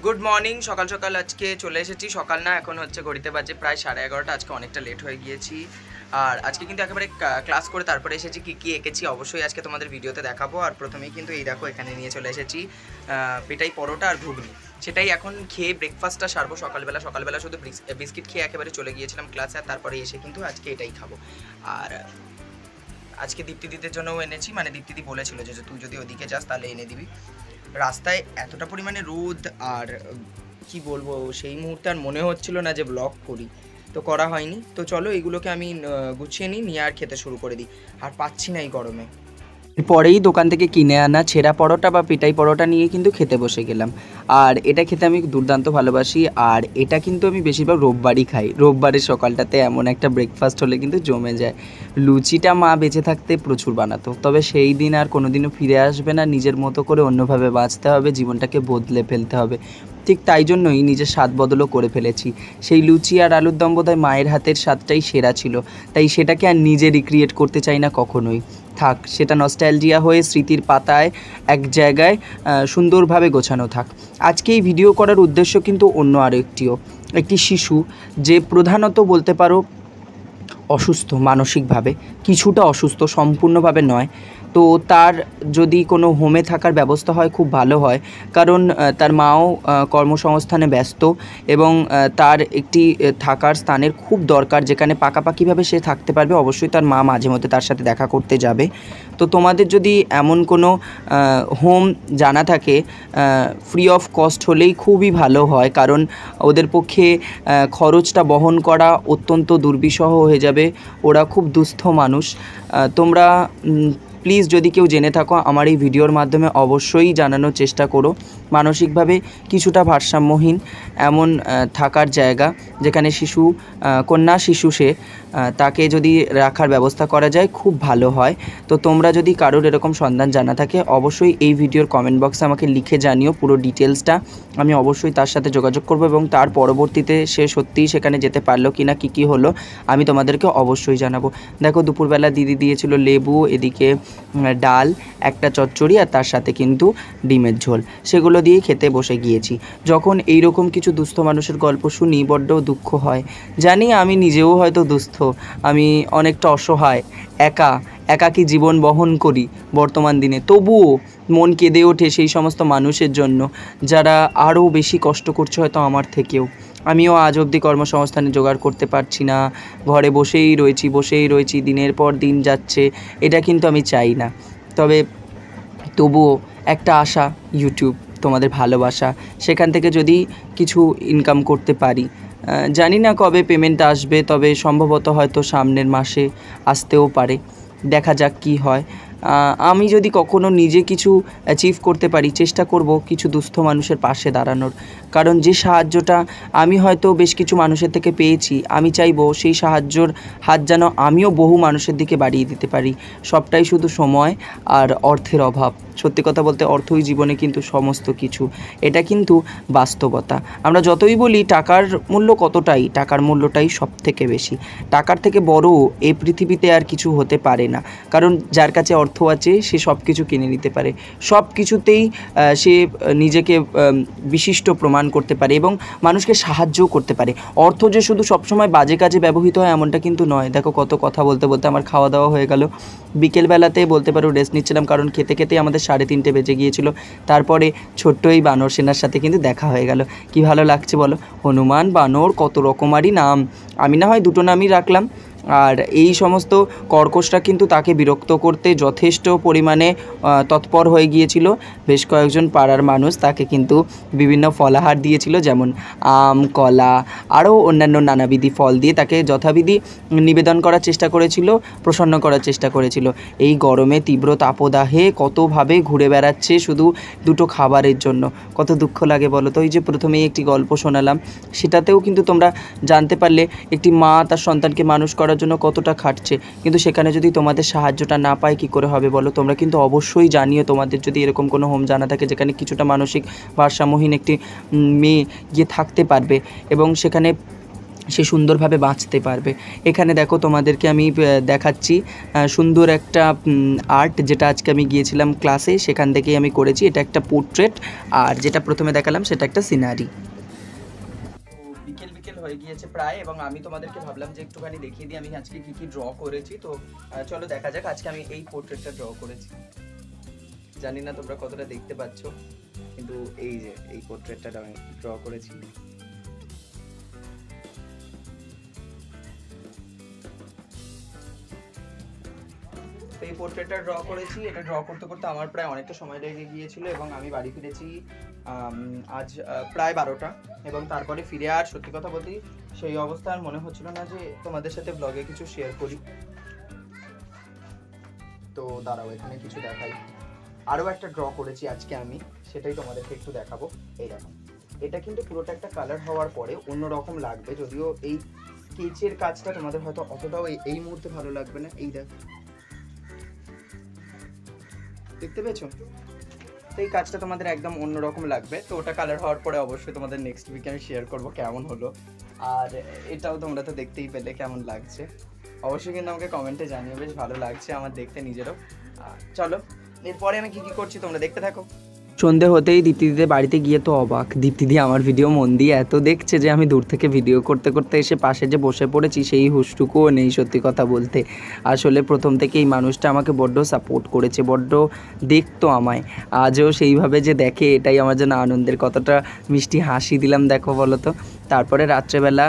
Good morning. সকাল সকাল আজকে চলে এসেছি। সকাল না, এখন হচ্ছে ঘড়িতে বাজে প্রায় 11:30। আজকে অনেকটা লেট হয়ে গিয়েছি। আর আজকে কিন্তু একেবারে ক্লাস করে তারপরে এসেছি। কী এঁকেছি অবশ্যই আজকে তোমাদের ভিডিওতে দেখাবো। আর প্রথমেই কিন্তু এই দেখো এখানে নিয়ে চলে এসেছি পেটাই পরোটা আর ঘুগনি। সেটাই এখন খেয়ে ব্রেকফাস্টটা সারবো। সকালবেলা শুধু বিস্কিট খেয়ে একেবারে চলে গিয়েছিলাম ক্লাসে, আর তারপরে এসে কিন্তু আজকে এটাই খাবো। আর আজকে দীপ্তিদিদের জন্যও এনেছি, মানে দীপ্তিদি বলেছিল যে তুই যদি ওদিকে যাস তাহলে এনে দিবি। রাস্তায় এতটা পরিমাণে রোদ, আর কি বলবো, সেই মুহূর্তে আর মনে হচ্ছিল না যে ব্লগ করি, তো করা হয়নি। তো চলো এগুলোকে আমি গুছিয়ে নিয়ে আর খেতে শুরু করে দিই। আর পাচ্ছি না এই গরমে। পরেই দোকান থেকে কিনে আনা ছেঁড়া পরোটা বা পেটাই পরোটা নিয়ে কিন্তু খেতে বসে গেলাম। আর এটা খেতে আমি দুর্দান্ত ভালোবাসি। আর এটা কিন্তু আমি বেশিরভাগ রোববারই খাই। রোববারের সকালটাতে এমন একটা ব্রেকফাস্ট হলে কিন্তু জমে যায়। লুচিটা মা বেঁচে থাকতে প্রচুর বানাতো, তবে সেই দিন আর কোনোদিনও ফিরে আসবে না। নিজের মতো করে অন্যভাবে বাঁচতে হবে, জীবনটাকে বদলে ফেলতে হবে। ঠিক তাই জন্যই নিজের স্বাদ বদলও করে ফেলেছি। সেই লুচি আর আলুর দম বোধহয় মায়ের হাতের স্বাদটাই সেরা ছিল, তাই সেটাকে আর নিজে রিক্রিয়েট করতে চাই না কখনোই। থাক, সেটা নস্টালজিয়া হয়ে স্মৃতির পাতায় এক জায়গায় সুন্দরভাবে গোছানো থাক। আজকে এই ভিডিও করার উদ্দেশ্য কিন্তু অন্য একটি শিশু, যে প্রধানত বলতে পারো অসুস্থ মানসিকভাবে, কিছুটা অসুস্থ, সম্পূর্ণভাবে নয়। তো তার যদি কোনো হোমে থাকার ব্যবস্থা হয় খুব ভালো হয়, কারণ তার মাও কর্মসংস্থানে ব্যস্ত এবং তার একটি থাকার স্থানের খুব দরকার, যেখানে পাকাপাকিভাবে সে থাকতে পারবে। অবশ্যই তার মা মাঝে মধ্যে তার সাথে দেখা করতে যাবে। তো তোমাদের যদি এমন কোনো হোম জানা থাকে, ফ্রি অফ কস্ট হলেই খুবই ভালো হয়, কারণ ওদের পক্ষে খরচটা বহন করা অত্যন্ত দুর্বিষহ হয়ে যাবে। ওরা খুব দুস্থ মানুষ। তোমরা প্লিজ যদি কেউ জেনে থাকো আমার এই ভিডিওর মাধ্যমে অবশ্যই জানানোর চেষ্টা করো। মানসিকভাবে কিছুটা ভারসাম্যহীন এমন থাকার জায়গা, যেখানে কন্যা শিশু সে, তাকে যদি রাখার ব্যবস্থা করা যায় খুব ভালো হয়। তো তোমরা যদি কারোর এরকম সন্ধান জানা থাকে অবশ্যই এই ভিডিওর কমেন্ট বক্সে আমাকে লিখে জানিও পুরো ডিটেলসটা। আমি অবশ্যই তার সাথে যোগাযোগ করব, এবং তার পরবর্তীতে সে সত্যিই সেখানে যেতে পারলো কি না, কী হলো, আমি তোমাদেরকে অবশ্যই জানাবো। দেখো দুপুরবেলা দিদি দিয়েছিল লেবু, এদিকে ডাল, একটা চচ্চড়ি, আর তার সাথে কিন্তু ডিমের ঝোল। সেগুলো দিয়ে খেতে বসে গিয়েছি। যখন এইরকম কিছু দুস্থ মানুষের গল্প শুনি বড্ড দুঃখ হয়। জানি আমি নিজেও হয়তো দুস্থ, আমি অনেকটা অসহায়, একাকী জীবন বহন করি বর্তমান দিনে। তবুও মন কেঁদে ওঠে সেই সমস্ত মানুষের জন্য যারা আরও বেশি কষ্ট করছে হয়তো আমার থেকেও। আমিও আজ অবধি কর্মসংস্থানে জোগাড় করতে পারছি না, ঘরে বসেই রয়েছি, দিনের পর দিন যাচ্ছে। এটা কিন্তু আমি চাই না। তবুও একটা আশা, ইউটিউব, তোমাদের ভালোবাসা, সেখান থেকে যদি কিছু ইনকাম করতে পারি। জানি না কবে পেমেন্ট আসবে, তবে সম্ভবত হয়তো সামনের মাসে আসতেও পারে। দেখা যাক কি হয়। আমি যদি কখনো নিজে কিছু অ্যাচিভ করতে পারি, চেষ্টা করব কিছু দুস্থ মানুষের পাশে দাঁড়ানোর। কারণ যে সাহায্যটা আমি হয়তো বেশ কিছু মানুষের থেকে পেয়েছি, আমি চাইবো সেই সাহায্যর হাত যেন আমিও বহু মানুষের দিকে বাড়িয়ে দিতে পারি। সবটাই শুধু সময় আর অর্থের অভাব। সত্যি কথা বলতে অর্থই জীবনে কিন্তু সমস্ত কিছু, এটা কিন্তু বাস্তবতা। আমরা যতই বলি টাকার মূল্য কতটাই, টাকার মূল্যটাই সব থেকে বেশি। টাকার থেকে বড় এই পৃথিবীতে আর কিছু হতে পারে না, কারণ যার কাছে অর্থ আছে সে সব কিছু কিনে নিতে পারে, সব কিছুতেই সে নিজেকে বিশিষ্ট প্রমাণ করতে পারে এবং মানুষকে সাহায্যও করতে পারে। অর্থ যে শুধু সবসময় বাজে কাজে ব্যবহৃত হয় এমনটা কিন্তু নয়। দেখো কত কথা বলতে আমার খাওয়া দাওয়া হয়ে গেল। বিকেলবেলাতে বলতে পারো রেস্ট নিচ্ছিলাম, কারণ খেতেই আমাদের 3:30 বেজে গিয়েছিল। তারপরে ছোট্ট এই বানর সেনার সাথে কিন্তু দেখা হয়ে গেল। কি ভালো লাগছে বলো। হনুমান, বানর, কত রকমারই নাম। আমি না হয় দুটো নামই রাখলাম। আর এই সমস্ত কর্কশরা কিন্তু তাকে বিরক্ত করতে যথেষ্ট পরিমাণে তৎপর হয়ে গিয়েছিল। বেশ কয়েকজন পাড়ার মানুষ তাকে কিন্তু বিভিন্ন ফলাহার দিয়েছিল, যেমন আম, কলা, আরও অন্যান্য নানাবিধি ফল দিয়ে তাকে যথাবিধি নিবেদন করার চেষ্টা করেছিল, প্রসন্ন করার চেষ্টা করেছিল। এই গরমে তীব্র তাপদাহে কতভাবে ঘুরে বেড়াচ্ছে শুধু দুটো খাবারের জন্য। কত দুঃখ লাগে বলো তো। এই যে প্রথমেই একটি গল্প শোনালাম, সেটাতেও কিন্তু তোমরা জানতে পারলে একটি মা তার সন্তানকে মানুষ করার জন্য কতটা খাটছে, কিন্তু সেখানে যদি তোমাদের সাহায্যটা না পায় কী করে হবে বলো। তোমরা কিন্তু অবশ্যই জানিও তোমাদের যদি এরকম কোনো হোম জানা থাকে যেখানে কিছুটা মানসিক ভারসাম্যহীন একটি মেয়ে গিয়ে থাকতে পারবে এবং সেখানে সে সুন্দরভাবে বাঁচতে পারবে। এখানে দেখো তোমাদেরকে আমি দেখাচ্ছি সুন্দর একটা আর্ট, যেটা আজকে আমি গিয়েছিলাম ক্লাসে, সেখান থেকেই আমি করেছি। এটা একটা পোর্ট্রেট, আর যেটা প্রথমে দেখালাম সেটা একটা সিনারি। বিকেল বিকেল হয়ে গিয়েছে প্রায়, এবং আমি তোমাদেরকে ভাবলাম যে একটুখানি দেখিয়ে দিই আমি আজকে কি কি ড্র করেছি। তো চলো দেখা যাক। আজকে আমি এই পোর্ট্রেটটা ড্র করেছি, জানি না তোমরা কতটা দেখতে পাচ্ছ, কিন্তু এই যে এই পোর্ট্রেটটা আমি ড্র করেছি। এই পোর্ট্রেটটা ড্র করেছি। এটা ড্র করতে করতে আমার প্রায় অনেকটা সময় লেগে গিয়েছিল, এবং আমি বাড়ি ফিরেছি আজ প্রায় 12টা, এবং তারপরে ফিরে আর সত্যি কথা বলতে সেই অবস্থা আর মনে হচ্ছিল না যে তোমাদের সাথে ব্লগে কিছু শেয়ার করি। তো দাঁড়াও, এখানে কিছু দেখাই। আরও একটা ড্র করেছি আজকে আমি, সেটাই তোমাদেরকে একটু দেখাবো। এই দেখো, এটা কিন্তু পুরোটা একটা কালার হওয়ার পরে অন্যরকম লাগবে, যদিও এই স্কেচের কাজটা তোমাদের হয়তো অতটাও এই মুহূর্তে ভালো লাগবে না। এই দেখো, দেখতে পেয়েছো? তো এই কাজটা তোমাদের একদম অন্যরকম লাগবে। তো ওটা কালার হওয়ার পরে অবশ্যই তোমাদের নেক্সট উইকে আমি শেয়ার করবো কেমন হলো। আর এটাও তোমরা তো দেখতেই পেলে কেমন লাগছে। অবশ্যই কিন্তু আমাকে কমেন্টে জানিও, বেশ ভালো লাগছে আমার দেখতে নিজেরও। চলো এরপরে আমি কি কি করছি তোমরা দেখতে থাকো। সন্ধে হতেই দীপ্তিদিদের বাড়িতে গিয়ে তো অবাক, দীপ্তিদি আমার ভিডিও মন দিয়ে এত দেখছে যে আমি দূর থেকে ভিডিও করতে করতে এসে পাশে যে বসে পড়েছি সেই হুঁশটুকুও নেই সত্যি কথা বলতে। আসলে প্রথম থেকে এই মানুষটা আমাকে বড্ড সাপোর্ট করেছে, বড্ড দেখতো আমায়, আজও সেইভাবে যে দেখে এটাই আমার জন্য আনন্দের। কতটা মিষ্টি হাসি দিলাম দেখো বলো তো। তারপরে রাত্রেবেলা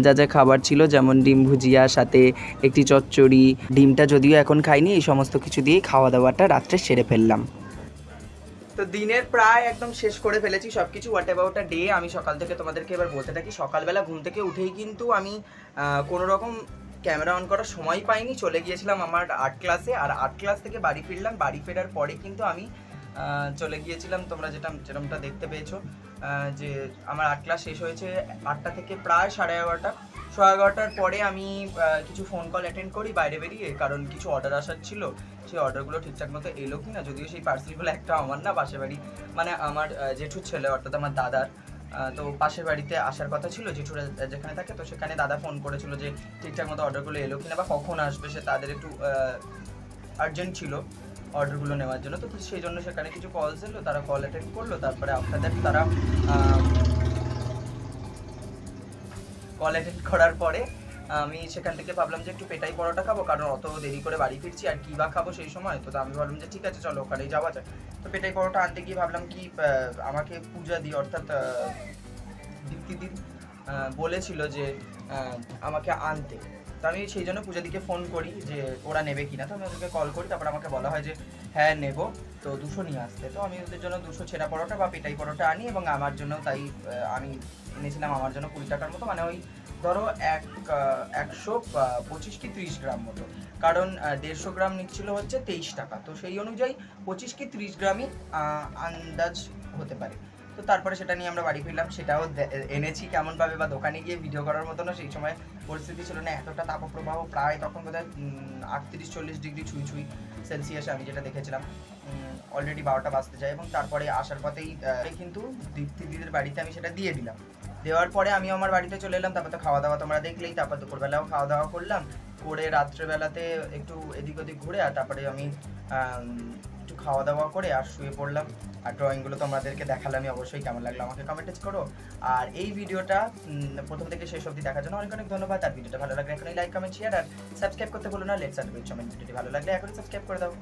যা যা খাবার ছিল, যেমন ডিম ভুজিয়া, সাথে একটি চচ্চড়ি, ডিমটা যদিও এখন খাইনি, এই সমস্ত কিছু দিয়েই খাওয়া দাওয়াটা রাত্রে সেরে ফেললাম। তো দিনের প্রায় একদম শেষ করে ফেলেছি সব কিছু। What about a day. আমি সকাল থেকে তোমাদেরকে এবার বলতে থাকি। সকালবেলা ঘুম থেকে উঠেই কিন্তু আমি কোনো রকম ক্যামেরা অন করার সময় পাইনি, চলে গিয়েছিলাম আমার আর্ট ক্লাসে। আর আর্ট ক্লাস থেকে বাড়ি ফিরলাম, বাড়ি ফেরার পরে কিন্তু আমি চলে গিয়েছিলাম, তোমরা যেরকমটা দেখতে পেয়েছো যে আমার আর্ট ক্লাস শেষ হয়েছে 8টা থেকে প্রায় 11:30। 11:30টার পরে আমি কিছু ফোন কল অ্যাটেন্ড করি বাইরে বেরিয়ে, কারণ কিছু অর্ডার আসার ছিল। সেই অর্ডারগুলো ঠিকঠাক মতো এলো কি না, যদিও সেই পার্সেলগুলো একটা আমার না, পাশের বাড়ি মানে আমার জেঠুর ছেলে অর্থাৎ আমার দাদার। তো পাশের বাড়িতে আসার কথা ছিল, জেঠুরা যেখানে থাকে, তো সেখানে দাদা ফোন করেছিল যে ঠিকঠাক মতো অর্ডারগুলো এলো কিনা বা কখন আসবে, সে তাদের একটু আর্জেন্ট ছিল অর্ডারগুলো নেওয়ার জন্য। তো সেই জন্য সেখানে কিছু কলস এলো, তারা কল অ্যাটেন্ড করলো। তারপরে আফটার দ্যাট তারা কল অ্যাটেন্ড করার পরে আমি সেখান থেকে ভাবলাম যে একটু পেটাই পরোটা খাবো, কারণ অত দেরি করে বাড়ি ফিরছি আর কী বা খাবো সেই সময়। তো আমি ভাবলাম যে ঠিক আছে চলো ওখানেই যাওয়া যায়। তো পেটাই পরোটা আনতে গিয়ে ভাবলাম কি আমাকে পূজা দি অর্থাৎ দীপ্তিদি বলেছিল যে আমাকে আনতে। তো আমি সেই জন্য পূজাদিকে ফোন করি যে ওরা নেবে কিনা। তো আমি ওদেরকে কল করি, তারপর আমাকে বলা হয় যে হ্যাঁ নেবো, তো 200 নিয়ে আসতে। তো আমি ওদের জন্য 200 ছেঁড়া পরোটা বা পেটাই পরোটা আনি, এবং আমার জন্য তাই আমি এনেছিলাম আমার জন্য 20 টাকার মতো, মানে ওই ধরো 125 কি 30 গ্রাম মতো, কারণ 150 গ্রাম নিচ্ছিল হচ্ছে 23 টাকা। তো সেই অনুযায়ী 25 কি 30 গ্রামই আন্দাজ হতে পারে। তো তারপরে সেটা নিয়ে আমরা বাড়ি ফিরলাম, সেটাও এনেছি কেমনভাবে, বা দোকানে গিয়ে ভিডিও করার মতনও সেই সময় পরিস্থিতি ছিল না। এতটা তাপপ্রবাহ, প্রায় তখন বোধহয় 38-40 ডিগ্রি ছুঁই সেলসিয়াসে আমি যেটা দেখেছিলাম। অলরেডি 12টা বাজতে যায়, এবং তারপরে আসার পথেই কিন্তু দীপ্তিদিদের বাড়িতে আমি সেটা দিয়ে দিলাম। দেওয়ার পরে আমি আমার বাড়িতে চলে এলাম। তারপর তো খাওয়া দাওয়া তোমরা দেখলেই, তারপর দুপুরবেলাও খাওয়া দাওয়া করলাম, করে রাত্রেবেলাতে একটু এদিক ওদিক ঘুরে, আর তারপরে আমি একটু খাওয়া দাওয়া করে আর শুয়ে পড়লাম। আর ড্রয়িংগুলো তোমাদেরকে দেখালামই, অবশ্যই কেমন লাগলো আমাকে কমেন্টে করো। আর এই ভিডিওটা প্রথম থেকে শেষ অবধি দেখার জন্য অনেক অনেক ধন্যবাদ। আর ভিডিওটা ভালো লাগলে এখনই লাইক কমেন্ট শেয়ার আর সাবস্ক্রাইব করতে ভুলো না। লেটস স্টার্ট উইথ ভিডিওটি ভালো লাগলে এখনই সাবস্ক্রাইব করে দাও।